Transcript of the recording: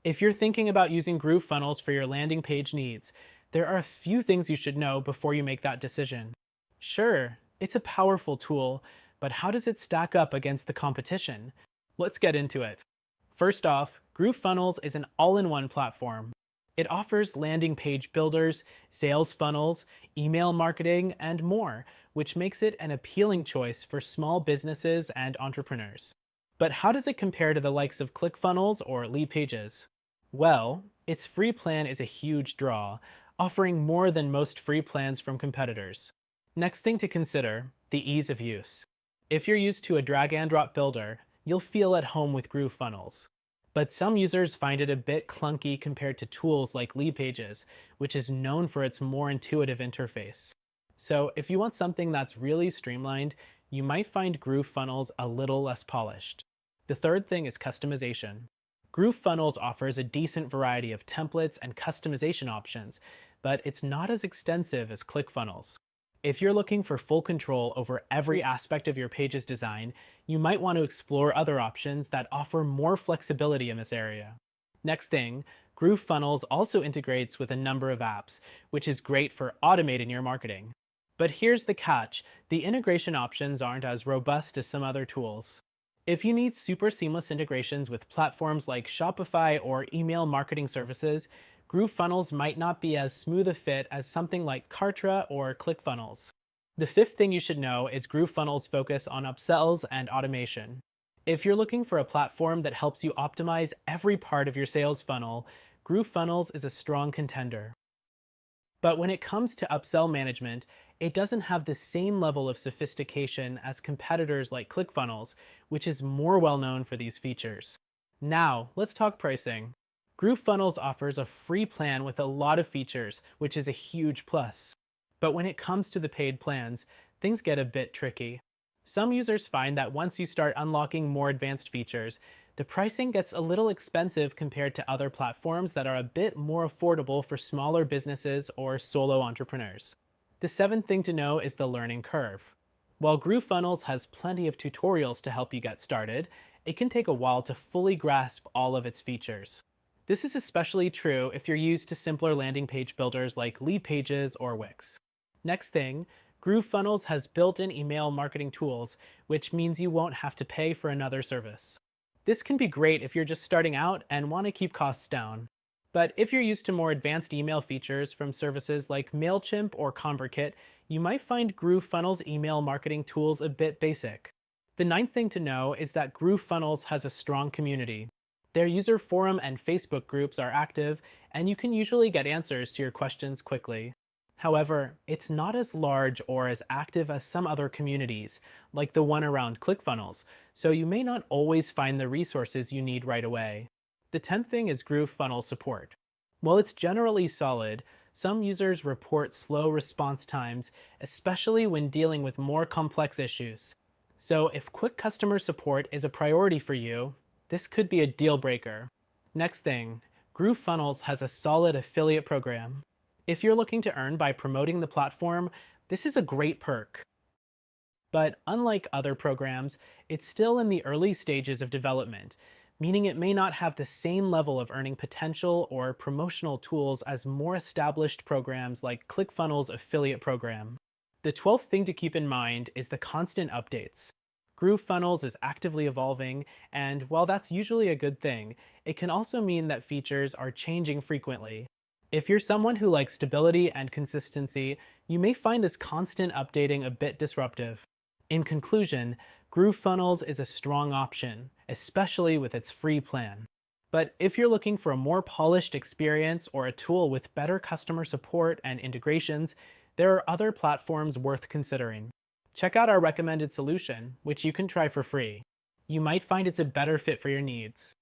If you're thinking about using GrooveFunnels for your landing page needs, there are a few things you should know before you make that decision. Sure, it's a powerful tool, but how does it stack up against the competition? Let's get into it. First off, GrooveFunnels is an all-in-one platform. It offers landing page builders, sales funnels, email marketing, and more, which makes it an appealing choice for small businesses and entrepreneurs. But how does it compare to the likes of ClickFunnels or Leadpages? Well, its free plan is a huge draw, offering more than most free plans from competitors. Next thing to consider, the ease of use. If you're used to a drag and drop builder, you'll feel at home with GrooveFunnels. But some users find it a bit clunky compared to tools like Leadpages, which is known for its more intuitive interface. So if you want something that's really streamlined, you might find GrooveFunnels a little less polished. The third thing is customization. GrooveFunnels offers a decent variety of templates and customization options, but it's not as extensive as ClickFunnels. If you're looking for full control over every aspect of your page's design, you might want to explore other options that offer more flexibility in this area. Next thing, GrooveFunnels also integrates with a number of apps, which is great for automating your marketing. But here's the catch, the integration options aren't as robust as some other tools. If you need super seamless integrations with platforms like Shopify or email marketing services, GrooveFunnels might not be as smooth a fit as something like Kartra or ClickFunnels. The fifth thing you should know is GrooveFunnels' focus on upsells and automation. If you're looking for a platform that helps you optimize every part of your sales funnel, GrooveFunnels is a strong contender. But when it comes to upsell management, it doesn't have the same level of sophistication as competitors like ClickFunnels, which is more well known for these features. Now, let's talk pricing. GrooveFunnels offers a free plan with a lot of features, which is a huge plus. But when it comes to the paid plans, things get a bit tricky. Some users find that once you start unlocking more advanced features, the pricing gets a little expensive compared to other platforms that are a bit more affordable for smaller businesses or solo entrepreneurs. The seventh thing to know is the learning curve. While GrooveFunnels has plenty of tutorials to help you get started, it can take a while to fully grasp all of its features. This is especially true if you're used to simpler landing page builders like Leadpages or Wix. Next thing, GrooveFunnels has built-in email marketing tools, which means you won't have to pay for another service. This can be great if you're just starting out and want to keep costs down. But if you're used to more advanced email features from services like MailChimp or ConvertKit, you might find GrooveFunnels email marketing tools a bit basic. The ninth thing to know is that GrooveFunnels has a strong community. Their user forum and Facebook groups are active, and you can usually get answers to your questions quickly. However, it's not as large or as active as some other communities, like the one around ClickFunnels, so you may not always find the resources you need right away. The 10th thing is GrooveFunnels support. While it's generally solid, some users report slow response times, especially when dealing with more complex issues. So if quick customer support is a priority for you, this could be a deal breaker. Next thing, GrooveFunnels has a solid affiliate program. If you're looking to earn by promoting the platform, this is a great perk. But unlike other programs, it's still in the early stages of development, meaning it may not have the same level of earning potential or promotional tools as more established programs like ClickFunnels' affiliate program. The 12th thing to keep in mind is the constant updates. GrooveFunnels is actively evolving, and while that's usually a good thing, it can also mean that features are changing frequently. If you're someone who likes stability and consistency, you may find this constant updating a bit disruptive. In conclusion, GrooveFunnels is a strong option, especially with its free plan. But if you're looking for a more polished experience or a tool with better customer support and integrations, there are other platforms worth considering. Check out our recommended solution, which you can try for free. You might find it's a better fit for your needs.